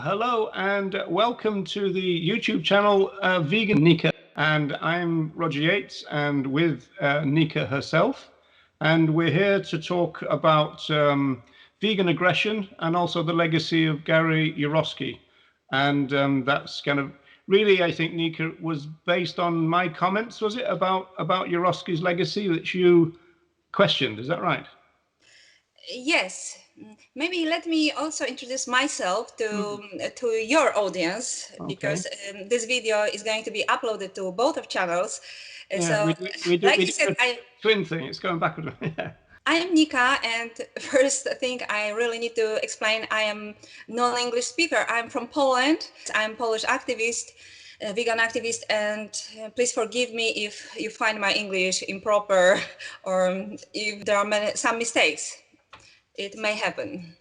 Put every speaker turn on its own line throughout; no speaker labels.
Hello and welcome to the YouTube channel Vegan Nika, and I'm Roger Yates and with Nika herself, and we're here to talk about vegan aggression and also the legacy of Gary Yourofsky. And that's kind of really, I think, Nika, was based on my comments, was it, about Yourofsky's legacy that you questioned? Is that right?
Yes, maybe let me also introduce myself to your audience,
Okay.
because this video is going to be uploaded to both of channels.
Yeah,
So,
we do
like you said,
a twin thing. It's going backwards. Yeah.
I am Nika, and first thing I really need to explain, I am non-English speaker. I'm from Poland. I'm Polish activist, vegan activist, and please forgive me if you find my English improper or if there are some mistakes. It may happen.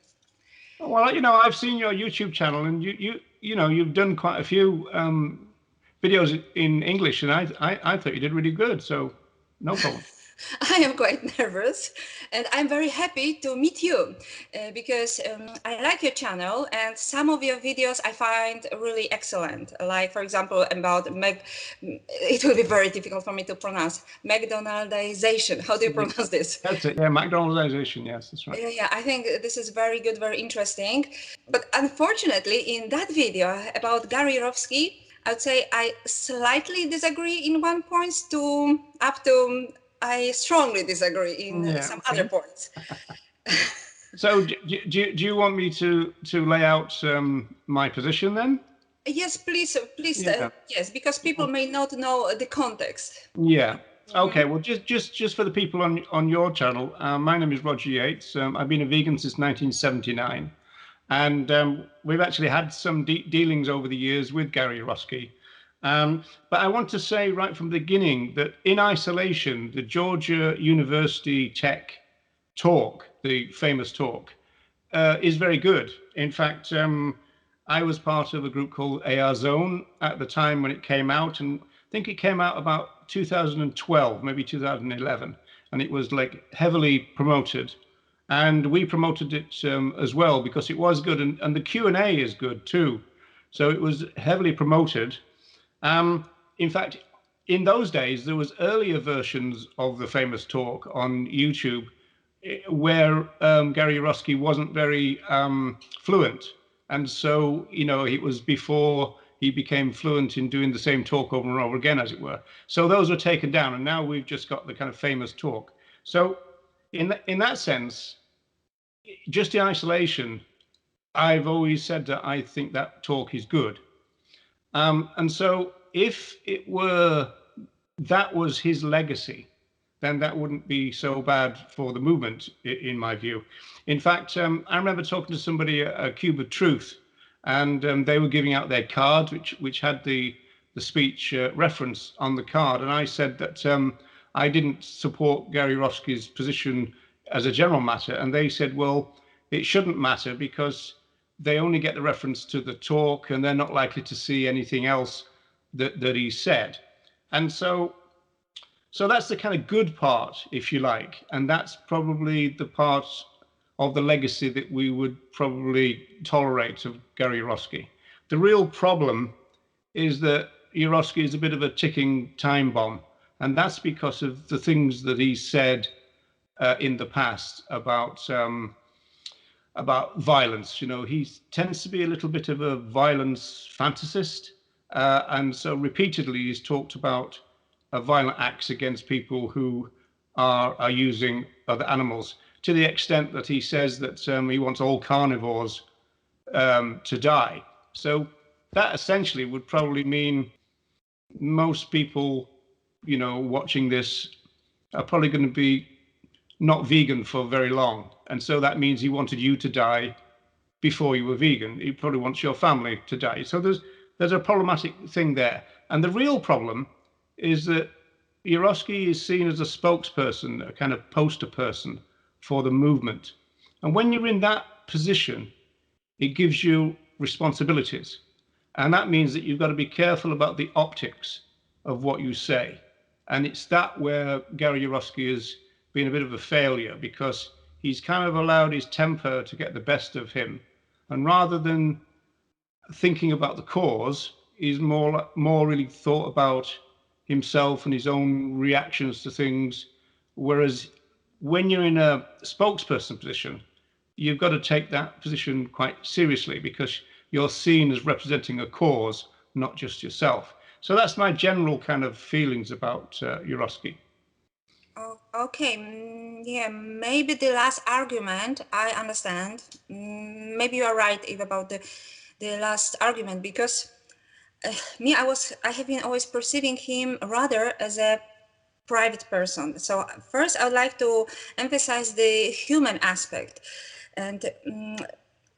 Well, I've seen your YouTube channel, and you've done quite a few videos in English, and I thought you did really good. So no problem.
I am quite nervous, and I'm very happy to meet you because I like your channel, and some of your videos I find really excellent. Like, for example, about it will be very difficult for me to pronounce, McDonaldization. How do you pronounce this?
That's it. Yeah, McDonaldization. Yes, that's right.
Yeah, I think this is very good, very interesting. But unfortunately, in that video about Gary Yourofsky, I would say I slightly disagree in one point to up to I strongly disagree in some other points.
So do you want me to lay out my position then?
Yes, please,
Yeah.
yes, because people may not know the context.
Yeah. Okay. Well, just for the people on your channel, my name is Roger Yates. I've been a vegan since 1979, and we've actually had some dealings over the years with Gary Yourofsky. But I want to say right from the beginning that In Isolation, the Georgia University Tech talk, the famous talk, is very good. In fact, I was part of a group called AR Zone at the time when it came out, and I think it came out about 2012, maybe 2011, and it was like heavily promoted. And we promoted it as well because it was good, and the Q&A is good too. So it was heavily promoted. In fact, in those days, there was earlier versions of the famous talk on YouTube where Gary Yourofsky wasn't very fluent. And so, it was before he became fluent in doing the same talk over and over again, as it were. So those were taken down, and now we've just got the kind of famous talk. So in that sense, just in isolation, I've always said that I think that talk is good. And so if that was his legacy, then that wouldn't be so bad for the movement, in my view. In fact, I remember talking to somebody at Cube of Truth, and they were giving out their cards, which had the speech reference on the card, and I said that I didn't support Gary Yourofsky's position as a general matter, and they said, well, it shouldn't matter because they only get the reference to the talk, and they're not likely to see anything else that he said. And so that's the kind of good part, if you like, and that's probably the part of the legacy that we would probably tolerate of Gary Yourofsky. The real problem is that Yourofsky is a bit of a ticking time bomb, and that's because of the things that he said in the past about violence. He tends to be a little bit of a violence fantasist, and so repeatedly he's talked about violent acts against people who are using other animals, to the extent that he says that he wants all carnivores to die. So that essentially would probably mean most people, watching this are probably going to be not vegan for very long. And so that means he wanted you to die before you were vegan. He probably wants your family to die. So there's a problematic thing there. And the real problem is that Yourofsky is seen as a spokesperson, a kind of poster person for the movement. And when you're in that position, it gives you responsibilities. And that means that you've got to be careful about the optics of what you say. And it's that where Gary Yourofsky has been a bit of a failure, because he's kind of allowed his temper to get the best of him. And rather than thinking about the cause. He's more really thought about himself and his own reactions to things. Whereas when you're in a spokesperson position, you've got to take that position quite seriously because you're seen as representing a cause, not just yourself. So that's my general kind of feelings about Yourofsky.
Oh, okay, yeah, maybe the last argument I understand. Maybe you are right about the last argument, because I have been always perceiving him rather as a private person. So first, I would like to emphasize the human aspect, and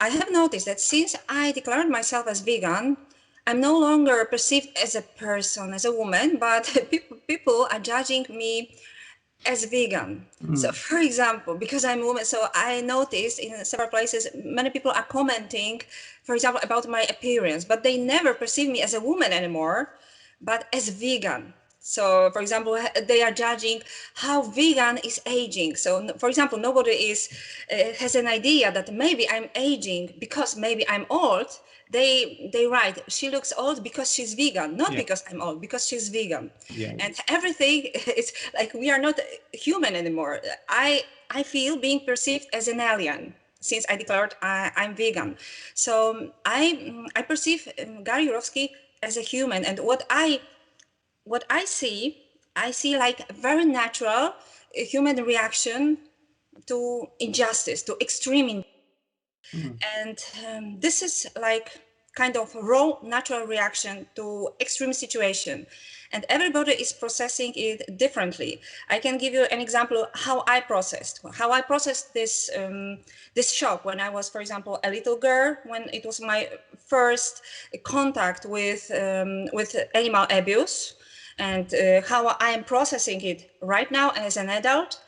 I have noticed that since I declared myself as vegan, I'm no longer perceived as a person, as a woman, but people are judging me as vegan. So for example, because I'm a woman, so I noticed in several places many people are commenting, for example, about my appearance, but they never perceive me as a woman anymore, but as vegan. So for example, they are judging how vegan is aging. So for example, nobody has an idea that maybe I'm aging because maybe I'm old. They write she looks old because she's vegan, not
Yeah.
because I'm old, because she's vegan.
Yeah.
And everything is like we are not human anymore. I feel being perceived as an alien since I declared I'm vegan. So I perceive Gary Yourofsky as a human, and what I see like a very natural human reaction to injustice, to extreme injustice. And this is like kind of raw natural reaction to extreme situation, and everybody is processing it differently. I can give you an example how I processed this shock when I was, for example, a little girl, when it was my first contact with animal abuse, and how I am processing it right now as an adult.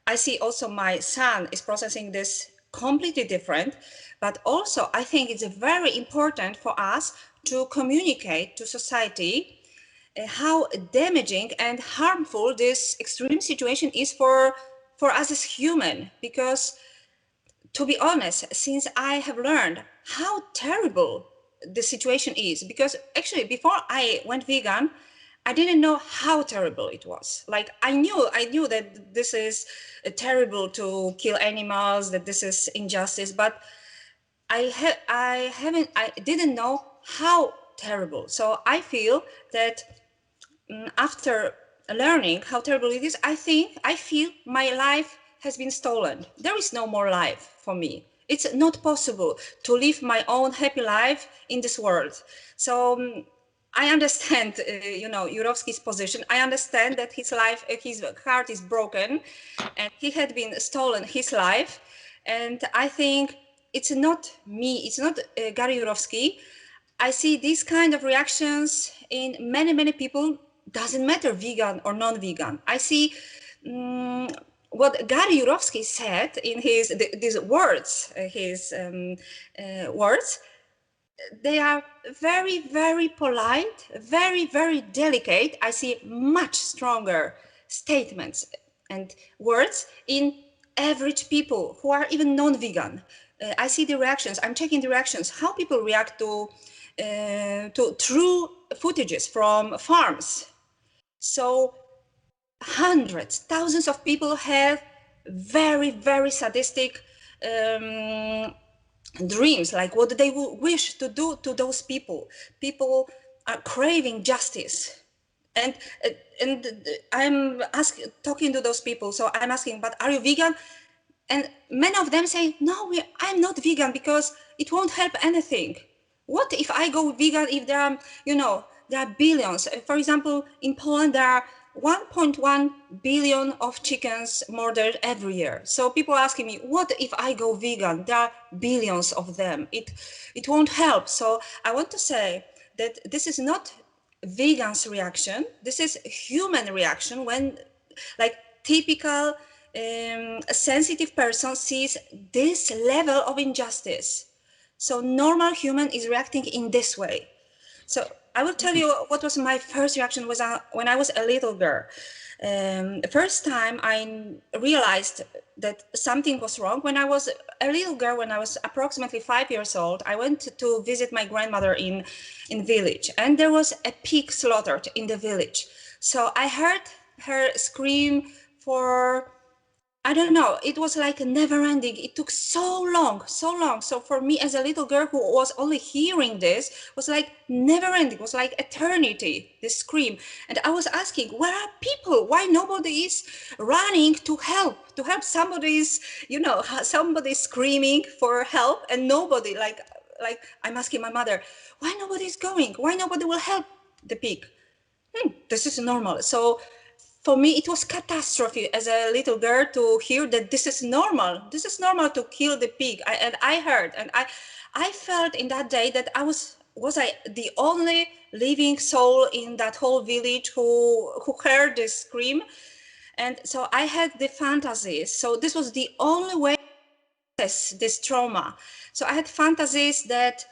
I see also my son is processing this completely different, but also I think it's very important for us to communicate to society how damaging and harmful this extreme situation is for us as human. Because to be honest, since I have learned how terrible the situation is, because actually before I went vegan, I didn't know how terrible it was. Like I knew that this is terrible to kill animals, that this is injustice, but I didn't know how terrible. So I feel that after learning how terrible it is, I feel my life has been stolen. There is no more life for me. It's not possible to live my own happy life in this world. So I understand, Yourofsky's position. I understand that his life, his heart is broken, and he had been stolen his life. And I think it's not me. It's not Gary Yourofsky. I see these kind of reactions in many people. Doesn't matter vegan or non-vegan. I see what Gary Yourofsky said in these words, his words. They are very polite, very delicate. I see much stronger statements and words in average people who are even non-vegan. I see the reactions. I'm checking the reactions. How people react to true footages from farms. So hundreds, thousands of people have very sadistic dreams, like what they would wish to do to those people. People are craving justice. And I'm talking to those people. So I'm asking, but are you vegan? And many of them say, no, I'm not vegan because it won't help anything. What if I go vegan if there are, there are billions? For example, in Poland, there are 1.1 billion of chickens murdered every year. So people are asking me, what if I go vegan? There are billions of them. It won't help. So I want to say that this is not vegan's reaction. This is human reaction when, like, typical a sensitive person sees this level of injustice. So normal human is reacting in this way. So I will tell you what was my first reaction was when I was a little girl. The first time I realized that something was wrong when I was a little girl, when I was approximately 5 years old. I went to visit my grandmother in village, and there was a pig slaughtered in the village. So I heard her scream for, I don't know, it was like never ending. It took so long, so long. So for me as a little girl who was only hearing this, was like never ending, was like eternity, this scream. And I was asking, where are people? Why nobody is running to help? Somebody is, somebody screaming for help, and nobody, like I'm asking my mother, why nobody is going? Why nobody will help the pig? This is normal. So for me, it was catastrophe as a little girl to hear that this is normal. This is normal to kill the pig. I heard, and I felt in that day that was I the only living soul in that whole village who heard this scream. And so I had the fantasies. So this was the only way this trauma. So I had fantasies that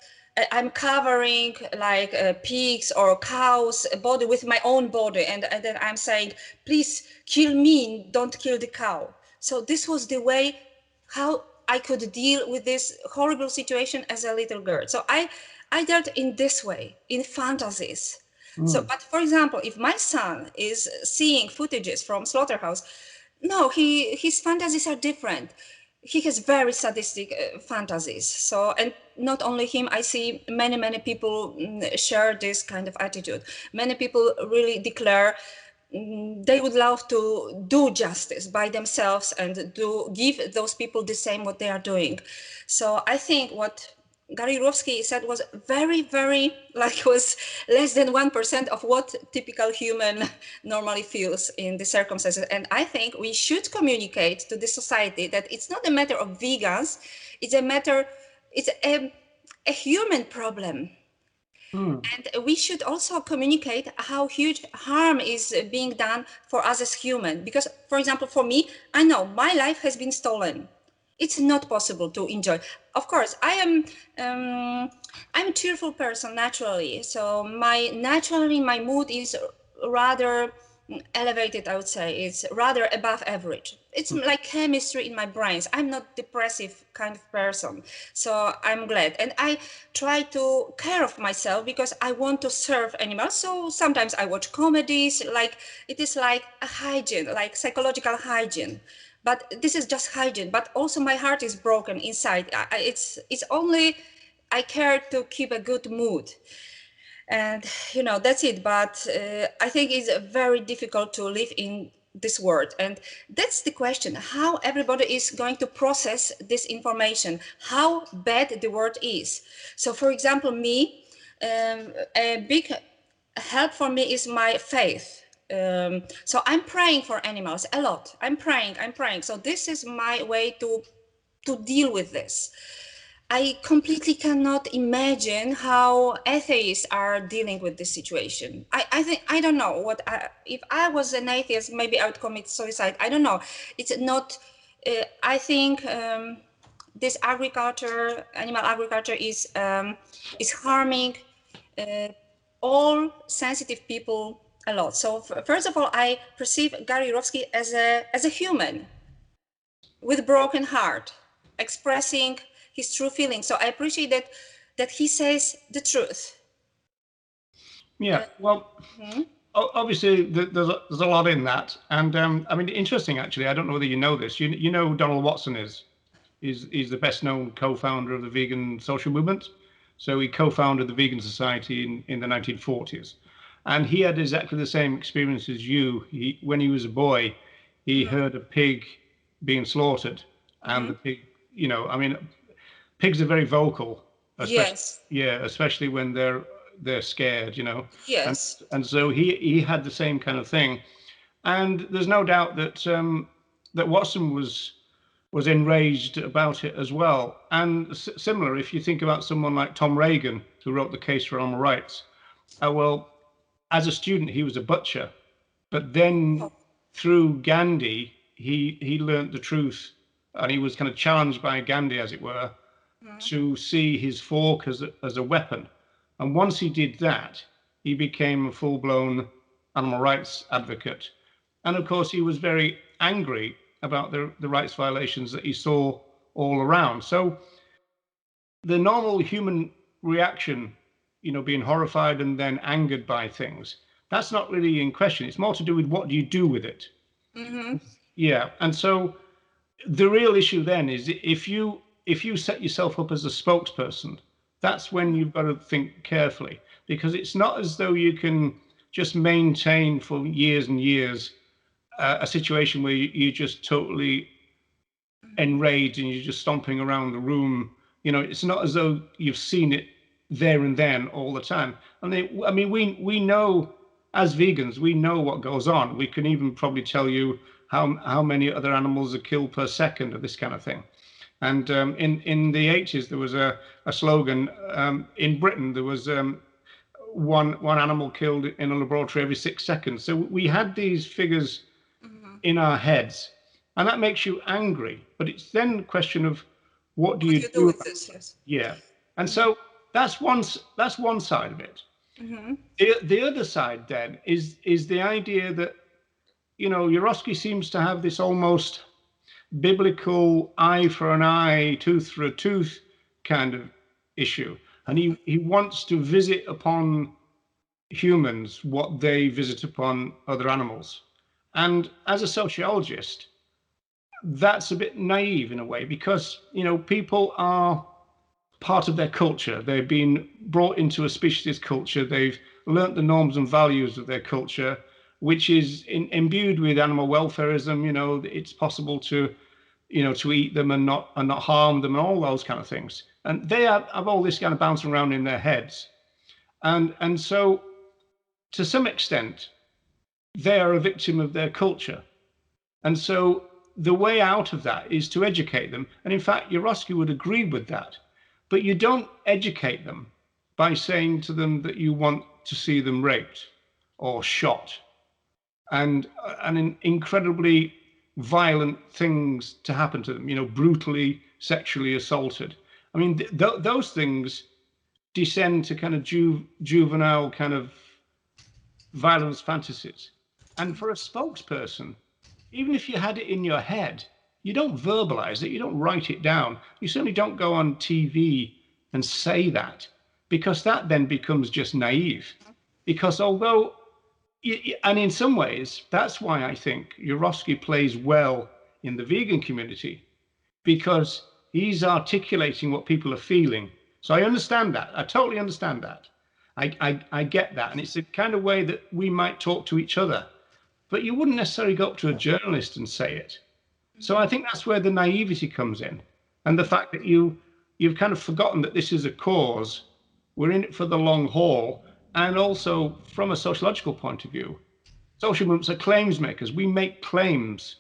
I'm covering like pigs or cows' body with my own body, and then I'm saying, please kill me, don't kill the cow. So this was the way how I could deal with this horrible situation as a little girl. So I dealt in this way, in fantasies. So, but for example, if my son is seeing footages from slaughterhouse, no, his fantasies are different. He has very sadistic fantasies. So, and not only him, I see many people share this kind of attitude. Many people really declare they would love to do justice by themselves and give those people the same what they are doing. So I think what Gary Yourofsky said was very, like, was less than 1% of what typical human normally feels in the circumstances. And I think we should communicate to the society that it's not a matter of vegans, it's a human problem. And we should also communicate how huge harm is being done for us as human. Because, for example, for me, I know my life has been stolen. It's not possible to enjoy. Of course, I'm a cheerful person naturally. So my mood is rather elevated, I would say. It's rather above average. It's like chemistry in my brains. I'm not depressive kind of person. So I'm glad. And I try to care of myself because I want to serve animals. So sometimes I watch comedies, like it is like a hygiene, like psychological hygiene. But this is just hygiene. But also my heart is broken inside. It's only I care to keep a good mood. And that's it. But I think it's very difficult to live in this world, and that's the question, how everybody is going to process this information, how bad the world is. So for example, me, a big help for me is my faith. So I'm praying for animals a lot. I'm praying. So this is my way to deal with this. I completely cannot imagine how atheists are dealing with this situation. I think, I don't know if I was an atheist, maybe I would commit suicide. I don't know. It's not, I think this animal agriculture is harming all sensitive people a lot. So first of all, I perceive Gary Yourofsky as a human with broken heart, expressing his true feelings. So I appreciate that he says the truth.
Yeah, well, obviously there's a lot in that, and I mean, interesting actually. I don't know whether you know this. You know who Donald Watson is. He's the best known co-founder of the vegan social movement. So he co-founded the Vegan Society in the 1940s, and he had exactly the same experience as you. When he was a boy, he heard a pig being slaughtered, and the pig, I mean, pigs are very vocal, especially
Yes.
especially when they're scared,
Yes.
and so he had the same kind of thing, and there's no doubt that that Watson was enraged about it as well. And similar, if you think about someone like Tom Reagan, who wrote the Case for Animal Rights, well, as a student he was a butcher, but then through Gandhi he learnt the truth, and he was kind of challenged by Gandhi, as it were, to see his fork as a weapon. And once he did that, he became a full-blown animal rights advocate. And of course, he was very angry about the rights violations that he saw all around. So the normal human reaction, being horrified and then angered by things, that's not really in question. It's more to do with what do you do with it.
Mm-hmm.
Yeah. And so the real issue then is if you set yourself up as a spokesperson, that's when you've got to think carefully, because it's not as though you can just maintain for years and years a situation where you're just totally enraged and you're just stomping around the room. It's not as though you've seen it there and then all the time. I mean, we know as vegans, we know what goes on. We can even probably tell you how many other animals are killed per second or this kind of thing. And in the 80s, there was a slogan in Britain. There was one animal killed in a laboratory every 6 seconds. So we had these figures in our heads, and that makes you angry. But it's then a question of what do you do
with this? Yes.
Yeah, and so that's one side of it.
Mm-hmm.
The other side then is the idea that Yourofsky seems to have this almost biblical eye for an eye, tooth for a tooth kind of issue, and he wants to visit upon humans what they visit upon other animals. And as a sociologist, that's a bit naive in a way, because people are part of their culture. They've been brought into a speciesist culture. They've learnt the norms and values of their culture, which is imbued with animal welfareism. It's possible to eat them and not harm them and all those kind of things. And they have all this kind of bouncing around in their heads. And so to some extent, they are a victim of their culture. And so the way out of that is to educate them. And in fact, Yourofsky would agree with that. But you don't educate them by saying to them that you want to see them raped or shot and incredibly violent things to happen to them, brutally sexually assaulted. I mean, those things descend to kind of juvenile kind of violence fantasies. And for a spokesperson, even if you had it in your head, you don't verbalize it, you don't write it down. You certainly don't go on TV and say that, because that then becomes just naive. Because although, and in some ways, that's why I think Yourofsky plays well in the vegan community, because he's articulating what people are feeling. So I understand that. I totally understand that. I get that. And it's the kind of way that we might talk to each other. But you wouldn't necessarily go up to a journalist and say it. So I think that's where the naivety comes in. And the fact that you've kind of forgotten that this is a cause. We're in it for the long haul. And also from a sociological point of view, social movements are claims makers. We make claims.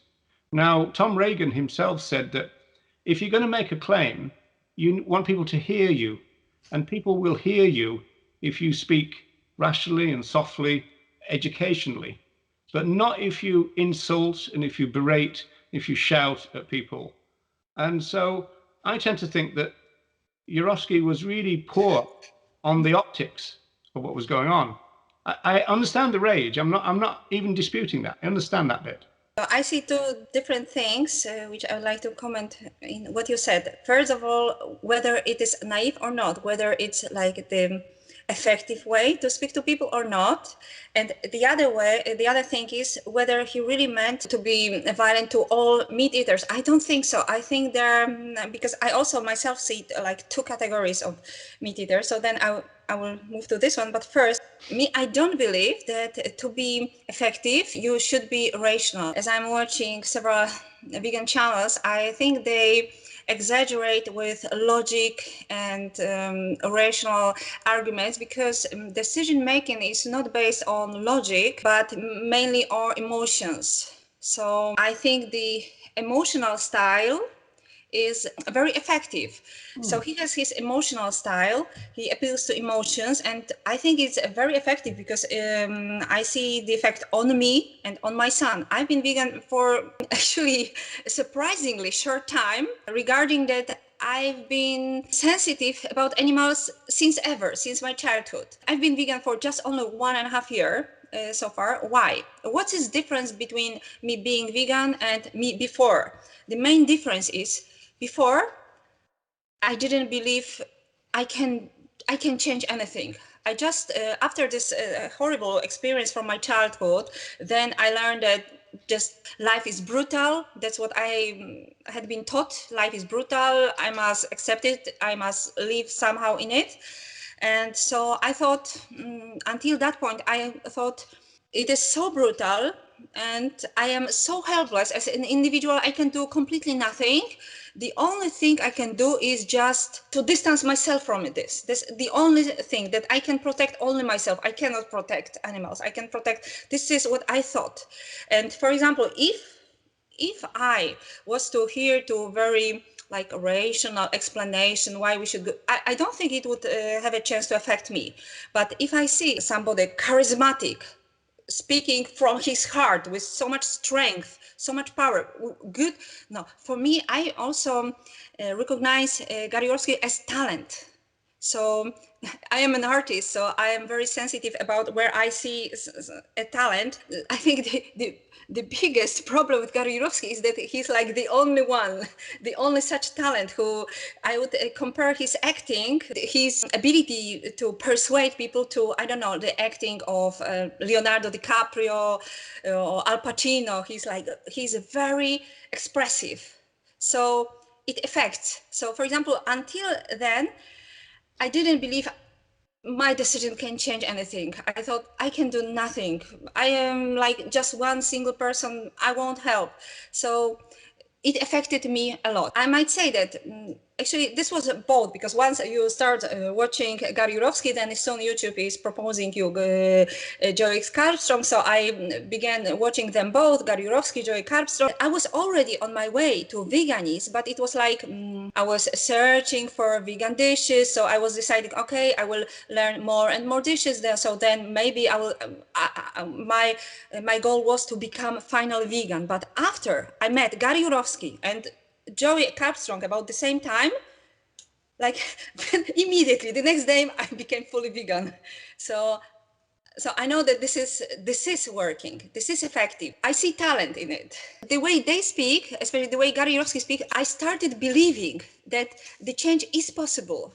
Now, Tom Reagan himself said that if you're going to make a claim, you want people to hear you. And people will hear you if you speak rationally and softly, educationally, but not if you insult and if you berate, if you shout at people. And so I tend to think that Yourofsky was really poor on the optics of what was going on. I understand the rage. I'm not even disputing that. I understand that bit.
I see two different things which I would like to comment in what you said. First of all, whether it is naive or not, whether it's like the effective way to speak to people or not. And the other thing is whether he really meant to be violent to all meat eaters. I don't think so. I think there, because I also myself see like two categories of meat eaters. So then I will move to this one. But first, I don't believe that to be effective, you should be rational. As I'm watching several vegan channels, I think they exaggerate with logic and rational arguments, because decision making is not based on logic, but mainly on emotions. So I think the emotional style is very effective. So he has his emotional style, he appeals to emotions, and I think it's very effective because I see the effect on me and on my son. I've been vegan for actually a surprisingly short time. Regarding that, I've been sensitive about animals since my childhood. I've been vegan for just only 1.5 years so far. Why? What is the difference between me being vegan and me before? The main difference is before I didn't believe I can change anything. I just after this horrible experience from my childhood, then I learned that just life is brutal. That's what I had been taught. Life is brutal. I must accept it. I must live somehow in it. And so I thought, until that point, I thought it is so brutal and I am so helpless as an individual. I can do completely nothing. The only thing I can do is just to distance myself from this. This the only thing that I can protect only myself. I cannot protect animals. I can protect. This is what I thought. And for example, if I was to hear to very like a rational explanation why we should go, I don't think it would have a chance to affect me. But if I see somebody charismatic, speaking from his heart with so much strength, so much power, good. No, for me, I also recognize Gary Yourofsky as talent. So I am an artist, so I am very sensitive about where I see a talent. I think the biggest problem with Gary Yourofsky is that he's like the only one, the only such talent who I would compare his acting, his ability to persuade people to, I don't know, the acting of Leonardo DiCaprio or Al Pacino. He's very expressive. So it affects. So for example, until then, I didn't believe my decision can change anything. I thought I can do nothing. I am like just one single person. I won't help. So it affected me a lot. I might say that actually this was both, because once you start watching Gary Yourofsky, then soon YouTube is proposing you Joey Carbstrong. So I began watching them both, Gary Yourofsky, Joey Carbstrong. I was already on my way to veganism, but it was like I was searching for vegan dishes. So I was deciding, okay, I will learn more and more dishes there. So then maybe I will. My goal was to become finally vegan. But after I met Gary Yourofsky and Joey Carbstrong about the same time, like immediately the next day I became fully vegan. So I know that this is working. This is effective. I see talent in it. The way they speak, especially the way Gary Yourofsky speaks, I started believing that the change is possible.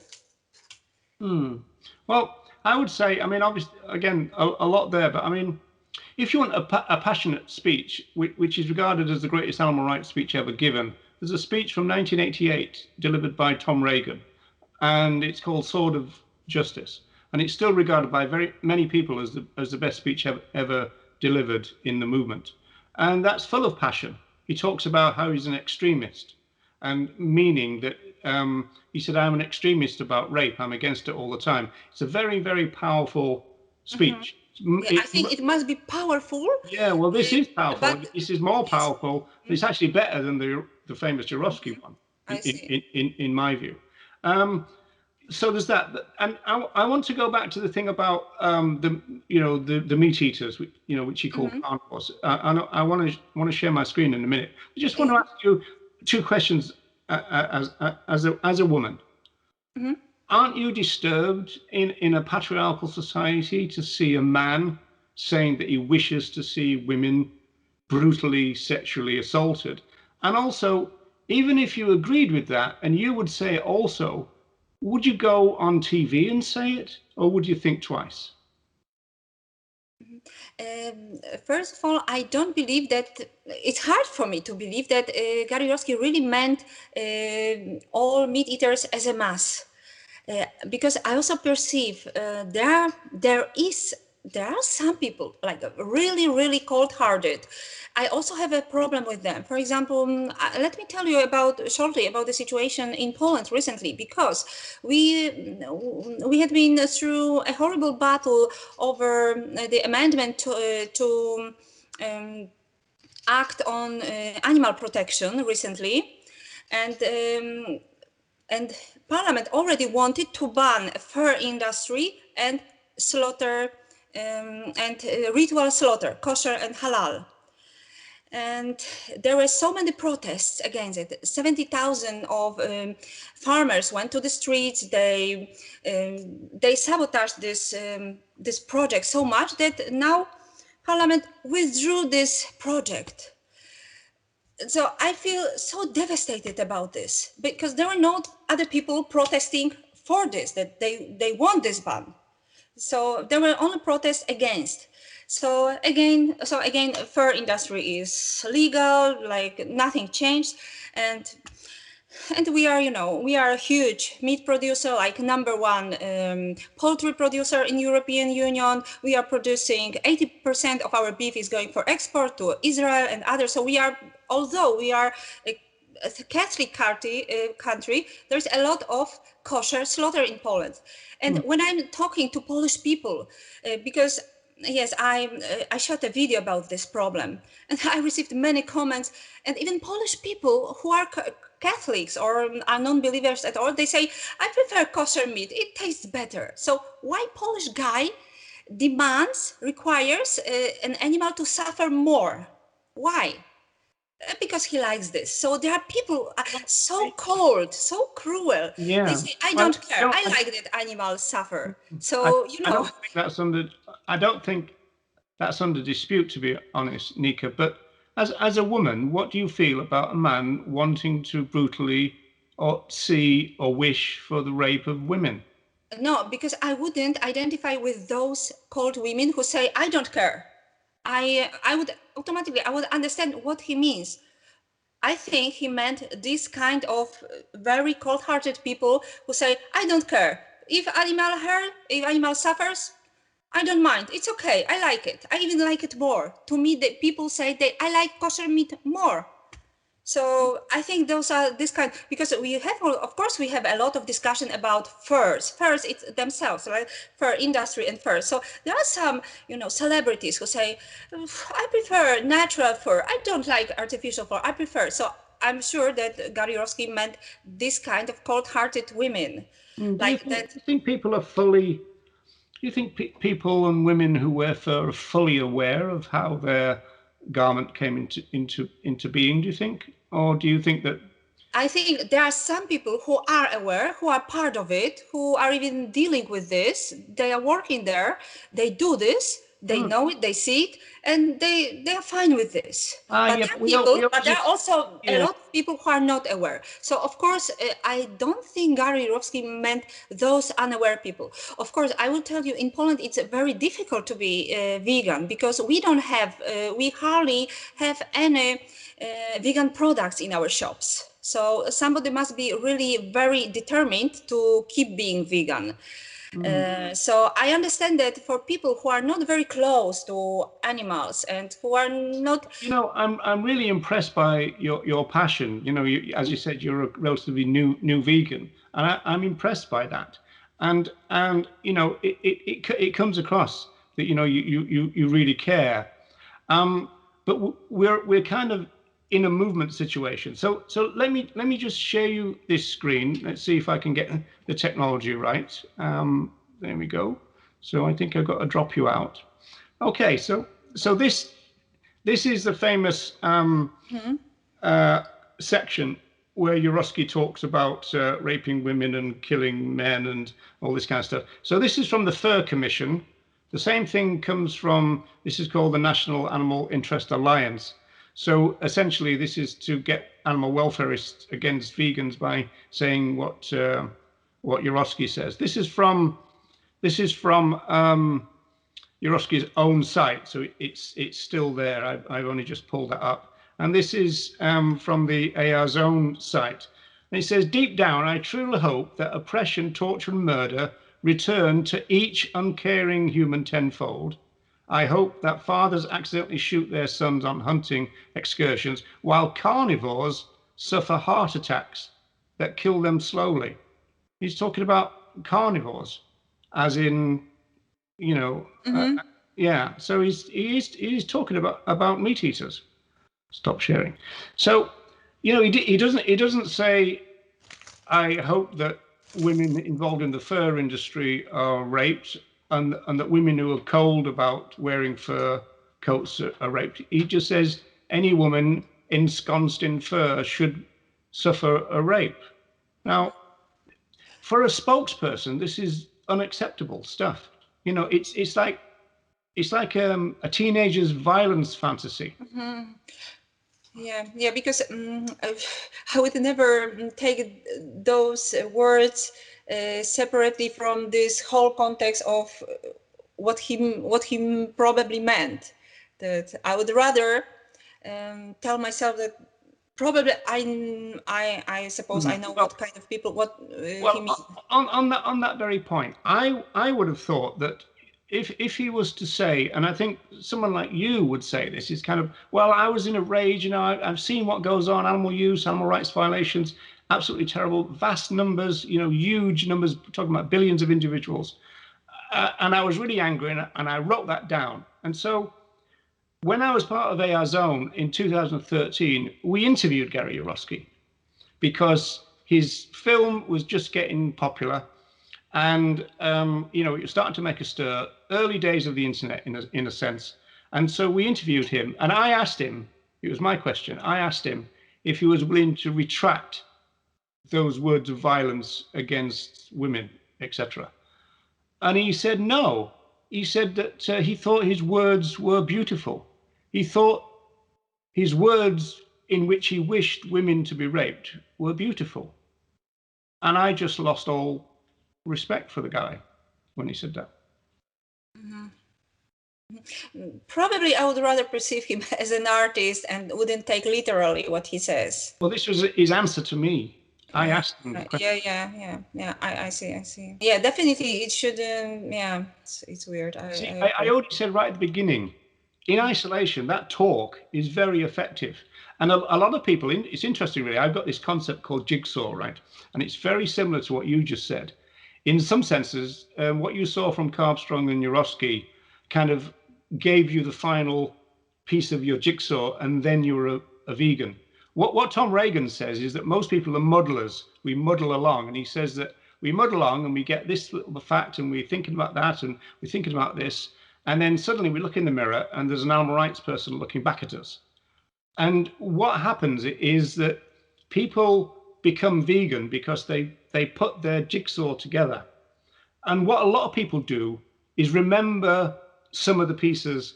Well, I would say, I mean, obviously, again, a lot there, but I mean, if you want a passionate speech, which is regarded as the greatest animal rights speech ever given, there's a speech from 1988 delivered by Tom Reagan, and it's called Sword of Justice. And it's still regarded by very many people as the best speech ever delivered in the movement. And that's full of passion. He talks about how he's an extremist, and meaning that he said, I'm an extremist about rape. I'm against it all the time. It's a very, very powerful speech.
Yeah, I think it must be powerful.
Yeah, well, this is powerful.
But
this is more powerful. It's actually better than the famous Yourofsky one, in my view. So there's that, and I want to go back to the thing about the meat eaters, which he called carnivores. I want to share my screen in a minute. I just want to ask you two questions as a woman. Aren't you disturbed in a patriarchal society to see a man saying that he wishes to see women brutally sexually assaulted? And also, even if you agreed with that and you would say it also, would you go on TV and say it, or would you think twice?
First of all, I don't believe that. It's hard for me to believe that Gary Yourofsky really meant all meat eaters as a mass. Because I also perceive there are some people like really, really cold-hearted. I also have a problem with them. For example, let me tell you shortly about the situation in Poland recently, because we had been through a horrible battle over the amendment to act on animal protection recently, and Parliament already wanted to ban fur industry and slaughter and ritual slaughter, kosher and halal. And there were so many protests against it. 70,000 of farmers went to the streets. They sabotaged this project so much that now Parliament withdrew this project. So I feel so devastated about this, because there are not other people protesting for this, that they want this ban. So there were only protests against. So again, fur industry is legal, like nothing changed. And we are, we are a huge meat producer, like number one poultry producer in European Union. We are producing 80% of our beef is going for export to Israel and others. So we are, although we are a Catholic country, there's a lot of kosher slaughter in Poland. And when I'm talking to Polish people, because yes, I shot a video about this problem, and I received many comments, and even Polish people who are Catholics or are non-believers at all, they say, I prefer kosher meat, it tastes better. So why Polish guy requires an animal to suffer more? Why? Because he likes this. So there are people so cold, so cruel.
Yeah.
They say, I
Well,
don't care. I like that animals suffer.
I
So,
don't think that's under. I don't think that's under dispute, to be honest, Nika. But as a woman, what do you feel about a man wanting to brutally or see or wish for the rape of women?
No, because I wouldn't identify with those cold women who say, I don't care. I would automatically, I would understand what he means. I think he meant this kind of very cold-hearted people who say, I don't care. If animal suffers, I don't mind. It's okay. I like it. I even like it more. To me, the people say that I like kosher meat more. So I think those are this kind, because we have, of course, we have a lot of discussion about furs. Furs, it's themselves, right? Fur industry and furs. So there are some, celebrities who say, I prefer natural fur. I don't like artificial fur. I prefer. So I'm sure that Gary Yourofsky meant this kind of cold-hearted women, like that.
Do you think people are fully? Do you think people and women who wear fur are fully aware of how their garment came into being? Do you think, or do you think that?
I think there are some people who are aware, who are part of it, who are even dealing with this. They are working there. They do this. They know it. They see it, and they are fine with this. But
Yeah,
there are
we
people,
all
but there are
just,
also a
yeah.
lot of people who are not aware. So of course, I don't think Gary Yourofsky meant those unaware people. Of course, I will tell you, in Poland, it's very difficult to be vegan, because we hardly have any vegan products in our shops. So somebody must be really very determined to keep being vegan. So I understand that for people who are not very close to animals and who are not.
I'm really impressed by your passion. As you said, you're a relatively new vegan, and I'm impressed by that. And it comes across that you really care. But we're kind of in a movement situation. So let me just share you this screen. Let's see if I can get the technology right. There we go. So I think I've got to drop you out. Okay, so this is the famous section where Yourofsky talks about raping women and killing men and all this kind of stuff. So this is from the Fur Commission. The same thing comes from, this is called the National Animal Interest Alliance. So essentially, this is to get animal welfareists against vegans by saying what Yourofsky says. This is from Yourofsky's own site, so it's still there. I've only just pulled that up, and this is from the AR's own site. And it says, deep down, I truly hope that oppression, torture, and murder return to each uncaring human tenfold. I hope that fathers accidentally shoot their sons on hunting excursions, while carnivores suffer heart attacks that kill them slowly. He's talking about carnivores, as in, yeah. So he's talking about meat eaters. Stop sharing. So, he doesn't say, I hope that women involved in the fur industry are raped, and that women who are cold about wearing fur coats are raped. He just says, any woman ensconced in fur should suffer a rape. Now, for a spokesperson, this is unacceptable stuff. You know, it's like a teenager's violence fantasy.
Mm-hmm. Yeah, because I would never take those words separately from this whole context of what he probably meant. That I would rather tell myself that probably I suppose I know what kind of people he means.
On that very point, I would have thought that if he was to say, and I think someone like you would say this, is kind of, well, I was in a rage, you know, I've seen what goes on, animal use, animal rights violations, absolutely terrible, vast numbers, you know, huge numbers, talking about billions of individuals, and I was really angry, and I wrote that down. And so when I was part of AR Zone in 2013, we interviewed Gary Yourofsky because his film was just getting popular, and you know, it was starting to make a stir. Early days of the internet, in a sense. And so we interviewed him, and I asked him. It was my question. I asked him if he was willing to retract those words of violence against women, etc. And he said no. He said that he thought his words were beautiful. He thought his words in which he wished women to be raped were beautiful. And I just lost all respect for the guy when he said that.
Mm-hmm. Probably I would rather perceive him as an artist and wouldn't take literally what he says.
Well, this was his answer to me. I asked him the question.
Yeah. I see. Yeah, definitely it should. Yeah, it's weird.
I already said right at the beginning, in isolation, that talk is very effective. And a lot of people, it's interesting really, I've got this concept called jigsaw, right? And it's very similar to what you just said. In some senses, what you saw from Carbstrong and Yourofsky kind of gave you the final piece of your jigsaw, and then you were a vegan. What Tom Reagan says is that most people are muddlers. We muddle along, and he says that we muddle along and we get this little fact, and we're thinking about that, and we're thinking about this, and then suddenly we look in the mirror and there's an animal rights person looking back at us. And what happens is that people become vegan because they put their jigsaw together. And what a lot of people do is remember some of the pieces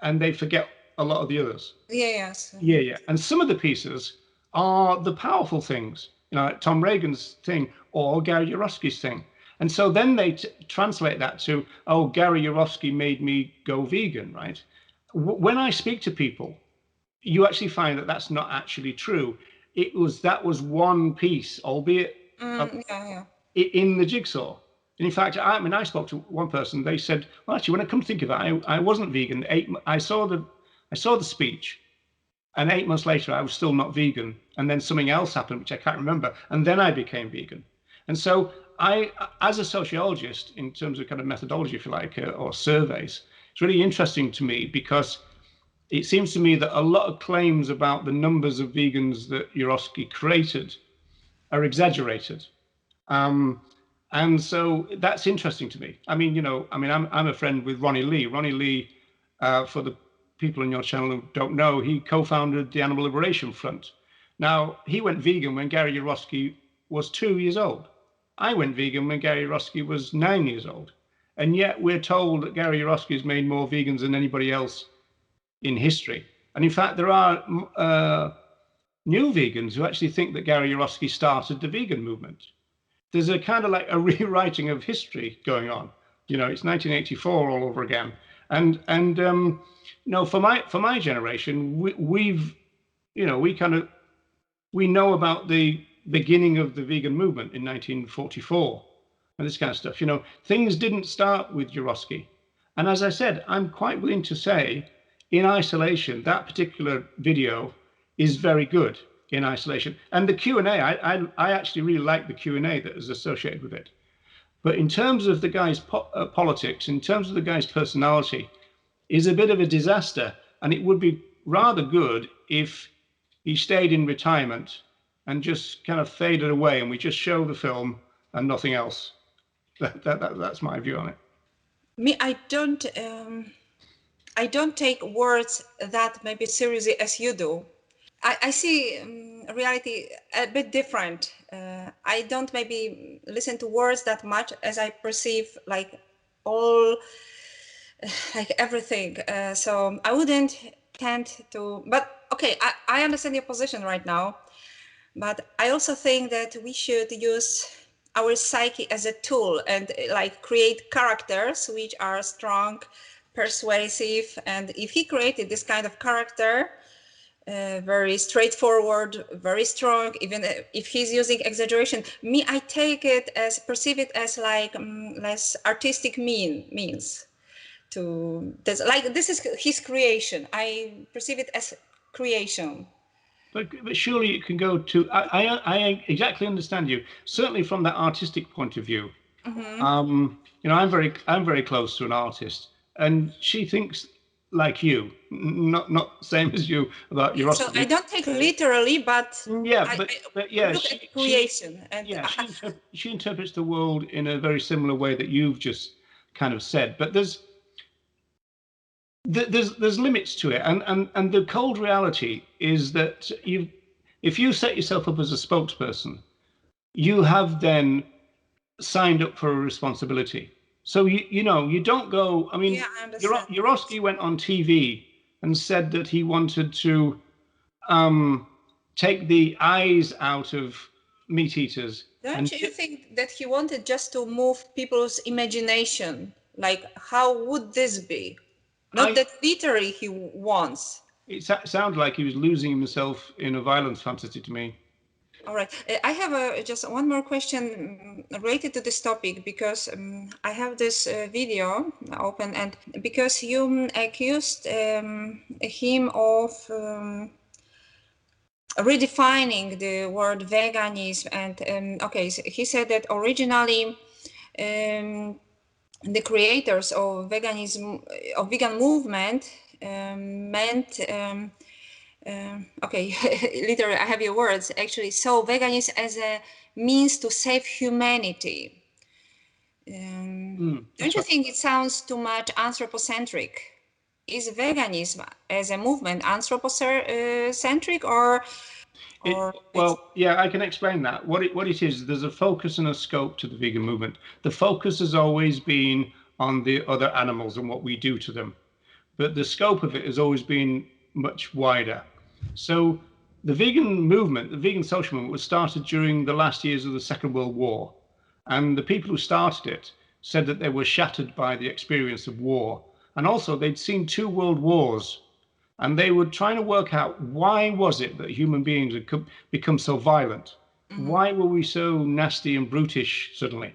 and they forget a lot of the others.
Yes.
Yeah. And some of the pieces are the powerful things, you know, like Tom Reagan's thing or Gary Yourofsky's thing. And so then they translate that to, oh, Gary Yourofsky made me go vegan, right? When I speak to people, you actually find that that's not actually true. That was one piece, albeit in the jigsaw. And in fact, I spoke to one person. They said, well, actually, when I come to think of it, I wasn't vegan. I saw the speech, and 8 months later, I was still not vegan. And then something else happened, which I can't remember. And then I became vegan. And so as a sociologist, in terms of kind of methodology, if you like, or surveys, it's really interesting to me because it seems to me that a lot of claims about the numbers of vegans that Yourofsky created are exaggerated. And so that's interesting to me. I mean, you know, I'm a friend with Ronnie Lee. Ronnie Lee, for the people on your channel who don't know, he co-founded the Animal Liberation Front. Now, he went vegan when Gary Yourofsky was 2 years old. I went vegan when Gary Yourofsky was 9 years old. And yet we're told that Gary Yourofsky has made more vegans than anybody else in history. And in fact, there are new vegans who actually think that Gary Yourofsky started the vegan movement. There's a kind of like a rewriting of history going on. You know, it's 1984 all over again. And you know, for my generation, we know about the beginning of the vegan movement in 1944 and this kind of stuff. You know, things didn't start with Yourofsky. And as I said, I'm quite willing to say, in isolation, that particular video is very good in isolation. And the Q&A, I actually really like the Q&A that is associated with it. But in terms of the guy's politics, in terms of the guy's personality, is a bit of a disaster. And it would be rather good if he stayed in retirement and just kind of faded away and we just show the film and nothing else. That's my view on it.
Me, I don't take words that maybe seriously as you do. I see reality a bit different. I don't maybe listen to words that much as I perceive like all, like everything. So I wouldn't tend to, but okay, I understand your position right now, but I also think that we should use our psyche as a tool and like create characters which are strong, persuasive. And if he created this kind of character, very straightforward, very strong, even if he's using exaggeration, me, I take it as, perceive it as like less artistic means to this, like this is his creation. I perceive it as creation.
But surely it can go to. I exactly understand you. Certainly from that artistic point of view. You know, I'm very close to an artist, and she thinks like you, not same as you about
So I
Yourofsky.
don't take literally, but
Yeah, but
I
yeah,
look at creation and
she interprets the world in a very similar way that you've just kind of said. But there's limits to it, and the cold reality is that if you set yourself up as a spokesperson, you have then signed up for a responsibility. So you know, you don't go. I mean,
yeah, I understand.
Yourofsky went on TV and said that he wanted to take the eyes out of meat eaters.
Don't
And
you think that he wanted just to move people's imagination? Like, how would this be? Not
I
that literally he wants.
it sounded like he was losing himself in a violence fantasy to me.
All right. I have just one more question related to this topic, because I have this video open, and because you accused him of redefining the word veganism, and okay, so he said that originally the creators of veganism, of vegan movement, meant okay, literally I have your words actually, so veganism as a means to save humanity. Don't
That's
you
right.
think it sounds too much anthropocentric? Is veganism as a movement anthropocentric, or it's
Well, yeah, I can explain that. What it is, there's a focus and a scope to the vegan movement. The focus has always been on the other animals and what we do to them, but the scope of it has always been much wider. So the vegan movement, the vegan social movement, was started during the last years of the Second World War, and the people who started it said that they were shattered by the experience of war, and also they'd seen two world wars, and they were trying to work out why was it that human beings had become so violent. Why were we so nasty and brutish suddenly?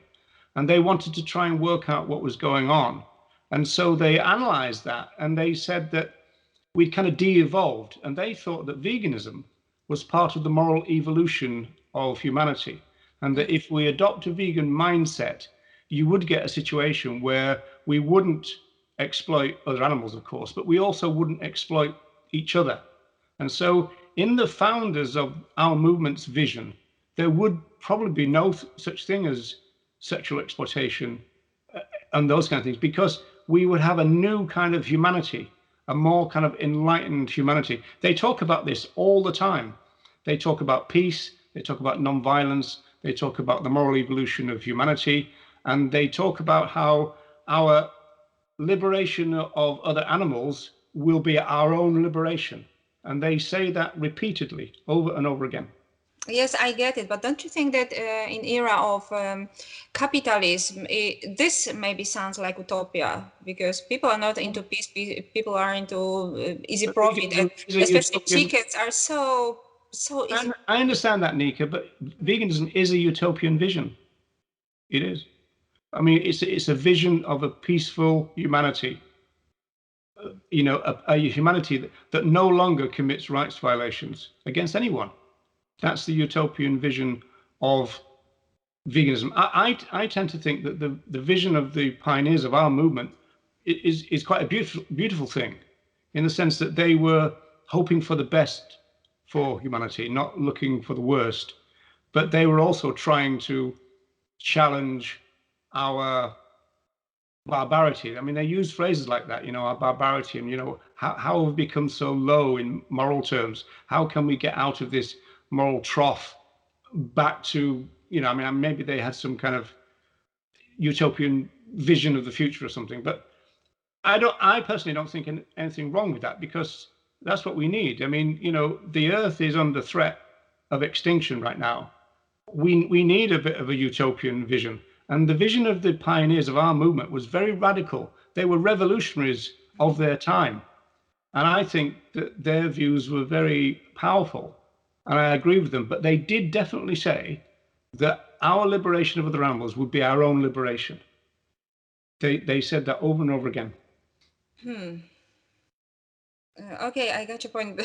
And they wanted to try and work out what was going on. And so they analyzed that, and they said that we'd kind of de-evolved, and they thought that veganism was part of the moral evolution of humanity, and that if we adopt a vegan mindset, you would get a situation where we wouldn't exploit other animals, of course, but we also wouldn't exploit each other. And so in the founders of our movement's vision, there would probably be no such thing as sexual exploitation and those kind of things, because we would have a new kind of humanity, a more kind of enlightened humanity. They talk about this all the time. They talk about peace, they talk about non-violence, they talk about the moral evolution of humanity, and they talk about how our liberation of other animals will be our own liberation. And they say that repeatedly over and over again.
yes, I get it, but don't you think that in era of capitalism, this maybe sounds like utopia, because people are not into peace, people are into easy
But
profit, and
veganism is a
especially
utopian.
chickens are so easy.
I understand that, Nika, but veganism is a utopian vision. It is. I mean, it's a vision of a peaceful humanity. You know, a humanity that no longer commits rights violations against anyone. That's the utopian vision of veganism. I tend to think that the vision of the pioneers of our movement is quite a beautiful thing, in the sense that they were hoping for the best for humanity, not looking for the worst, but they were also trying to challenge our barbarity. I mean, they use phrases like that, our barbarity, and how have we become so low in moral terms? How can we get out of this moral trough back to, I mean, maybe they had some kind of utopian vision of the future or something, but I personally don't think anything wrong with that, because that's what we need. I mean, the Earth is under threat of extinction right now. We need a bit of a utopian vision. And the vision of the pioneers of our movement was very radical. They were revolutionaries of their time. And I think that their views were very powerful. And I agree with them. But they did definitely say that our liberation of other animals would be our own liberation. They said that over and over again.
Okay, I got your point.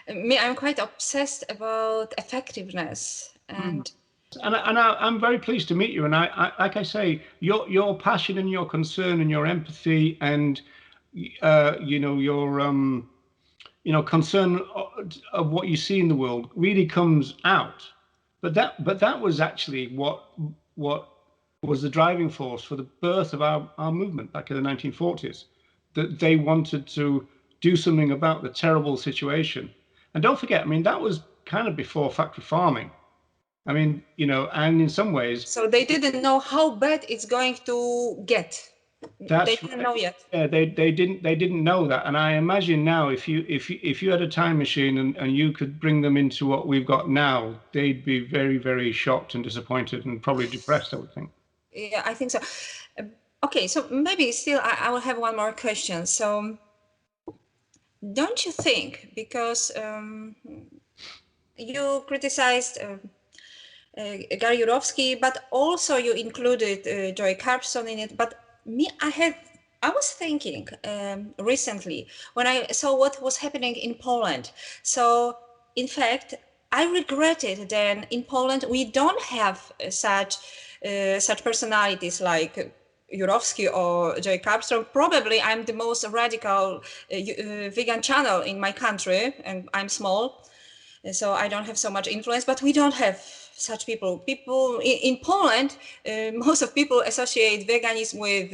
Me, I'm quite obsessed about effectiveness, and
I'm very pleased to meet you. And I like I say, your passion and your concern and your empathy and your concern of what you see in the world really comes out. But that was actually what was the driving force for the birth of our movement back in the 1940s. That they wanted to do something about the terrible situation. And don't forget, I mean, that was kind of before factory farming. I mean, and in some ways,
so they didn't know how bad it's going to get. They didn't know yet.
Yeah, they didn't know that. And I imagine now, if you had a time machine and you could bring them into what we've got now, they'd be very, very shocked and disappointed and probably depressed, I would think.
Yeah, I think so. Okay, so maybe still I will have one more question. So don't you think, because you criticized Gary Yourofsky, but also you included Joy Carpston in it. But me, I was thinking recently when I saw what was happening in Poland. So in fact, I regretted then in Poland we don't have such personalities like Yourofsky or Joy Carpston. Probably I'm the most radical vegan channel in my country, and I'm small, so I don't have so much influence. But we don't have such people. People in Poland, most of people associate veganism with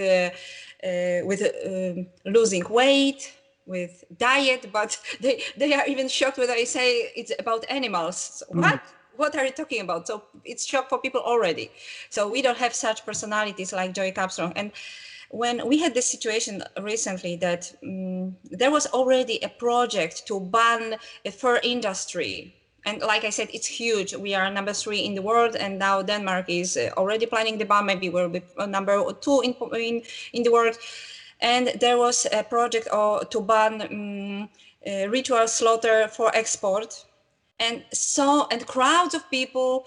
losing weight, with diet, but they are even shocked when I say it's about animals. So what are you talking about? So it's shock for people already. So we don't have such personalities like Joy Carpston. And when we had this situation recently that there was already a project to ban a fur industry. And like I said, it's huge. We are number 3 in the world, and now Denmark is already planning the ban. Maybe we'll be number 2 in the world. And there was a project to ban ritual slaughter for export. And crowds of people.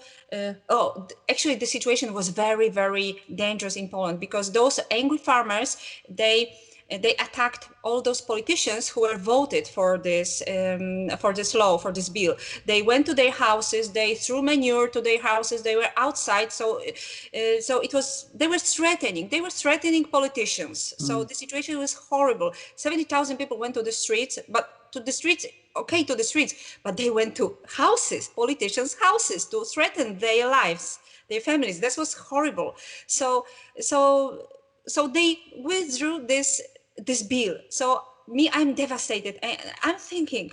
Actually, the situation was very, very dangerous in Poland, because those angry farmers, they attacked all those politicians who were voted for this law, for this bill. They went to their houses, they threw manure to their houses, they were outside. So it was, they were threatening politicians. So the situation was horrible. 70,000 people went to the streets, but they went to houses, politicians' houses, to threaten their lives, their families. This was horrible. So they withdrew this bill. So me, I'm devastated. I'm thinking,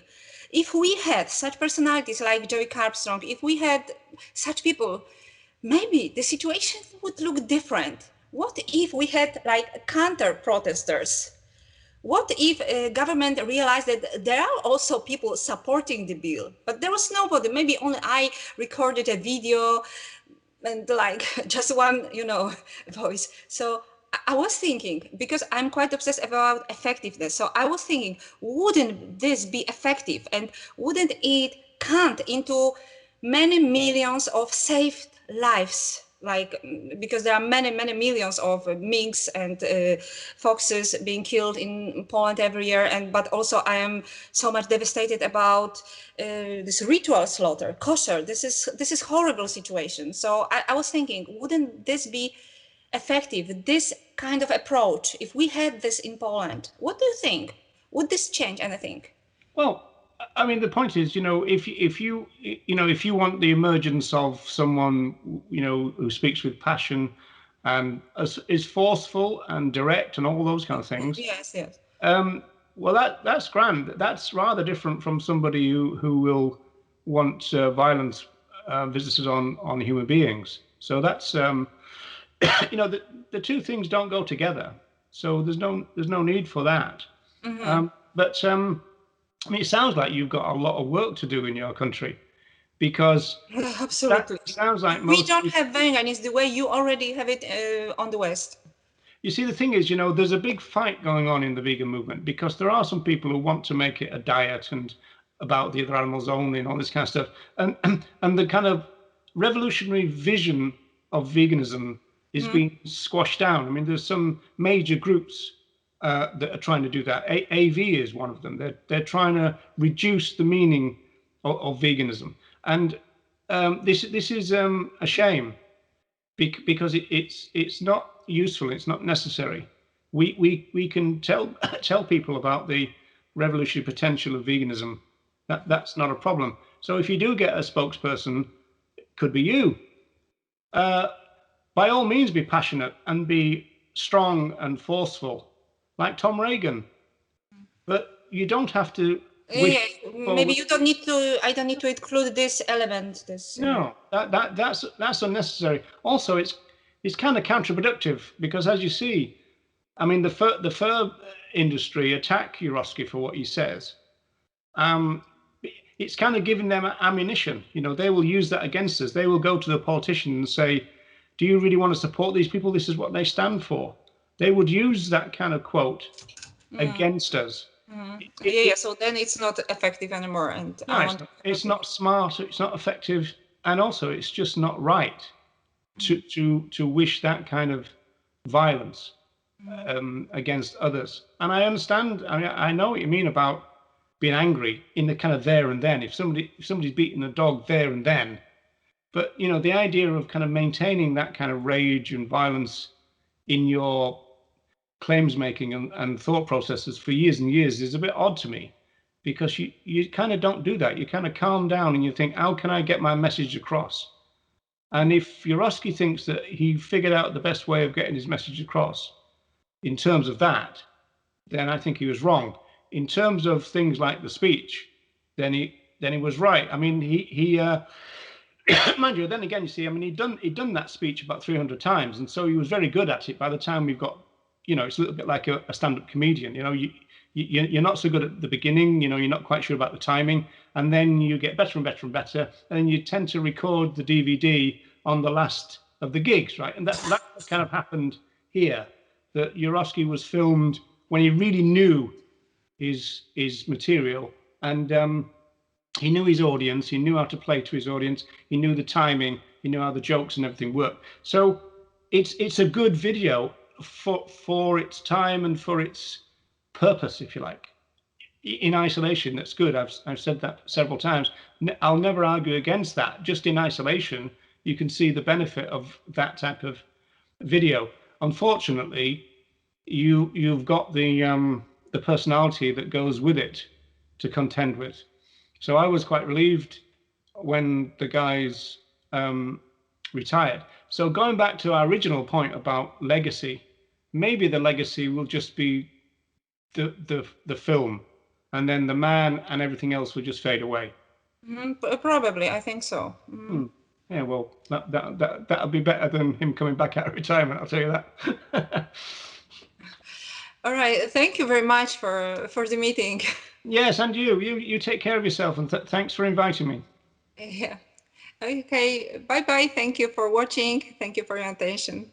if we had such personalities like Joy Carpston, if we had such people, maybe the situation would look different. What if we had like counter protesters? What if government realized that there are also people supporting the bill, but there was nobody? Maybe only I recorded a video and like just one, voice. So I was thinking, because I'm quite obsessed about effectiveness. So I was thinking, wouldn't this be effective, and wouldn't it count into many millions of saved lives? Like, because there are many millions of minks and foxes being killed in Poland every year, but also I am so much devastated about this ritual slaughter, kosher. This is horrible situation. So I was thinking, wouldn't this be effective, this kind of approach, if we had this in Poland? What do you think? Would this change anything?
Well, I mean, the point is, if you want the emergence of someone, who speaks with passion and is forceful and direct and all those kind of things.
Yes, yes.
Well, that's grand. That's rather different from somebody who will want violence visited on human beings. So that's the two things don't go together. So there's no need for that. But I mean, it sounds like you've got a lot of work to do in your country, because
Absolutely.
that sounds like
We
most
don't
people,
have veganism the way you already have it on the West.
you see, the thing is, there's a big fight going on in the vegan movement, because there are some people who want to make it a diet and about the other animals only and all this kind of stuff. And the kind of revolutionary vision of veganism is being squashed down. I mean, there's some major groups that are trying to do that. AV is one of them. They're trying to reduce the meaning of veganism, and this is a shame, because it's not useful. It's not necessary. We can tell people about the revolutionary potential of veganism. That's not a problem. So if you do get a spokesperson, it could be you. By all means, be passionate and be strong and forceful, like Tom Reagan. But you don't have to wish
Maybe
forward.
you don't need to. I don't need to include this element.
No, that's unnecessary. Also, it's kind of counterproductive, because, as you see, I mean, the fur industry attack Yourofsky for what he says. It's kind of giving them ammunition. They will use that against us. They will go to the politician and say, "Do you really want to support these people? This is what they stand for." They would use that kind of quote against us.
Yeah. So then it's not effective anymore, and
No, it's not smart. It's not effective, and also it's just not right to wish that kind of violence against others. And I understand. I mean, I know what you mean about being angry in the kind of there and then. If somebody's beating a dog there and then, but the idea of kind of maintaining that kind of rage and violence in your claims making and thought processes for years and years is a bit odd to me, because you kind of don't do that. You kind of calm down and you think, how can I get my message across? And if Yourofsky thinks that he figured out the best way of getting his message across in terms of that, then I think he was wrong. In terms of things like the speech, then he was right. I mean, he mind you, then again, you see, I mean, he'd done that speech about 300 times, and so he was very good at it. By the time we've got, it's a little bit like a stand-up comedian. You're not so good at the beginning. You're not quite sure about the timing, and then you get better and better and better, and then you tend to record the DVD on the last of the gigs, right? And that kind of happened here. That Yourofsky was filmed when he really knew his material, and he knew his audience. He knew how to play to his audience. He knew the timing. He knew how the jokes and everything worked. So it's a good video for its time and for its purpose, if you like. In isolation, that's good. I've said that several times. I'll never argue against that. Just in isolation, you can see the benefit of that type of video. Unfortunately, you've got the personality that goes with it to contend with. So I was quite relieved when the guys retired. So going back to our original point about legacy, maybe the legacy will just be the film, and then the man and everything else will just fade away.
Probably, I think so.
Yeah, well, that'll be better than him coming back out of retirement, I'll tell you that.
All right, thank you very much for the meeting.
Yes, and you take care of yourself, and thanks for inviting me.
Yeah. Okay, bye-bye. Thank you for watching. Thank you for your attention.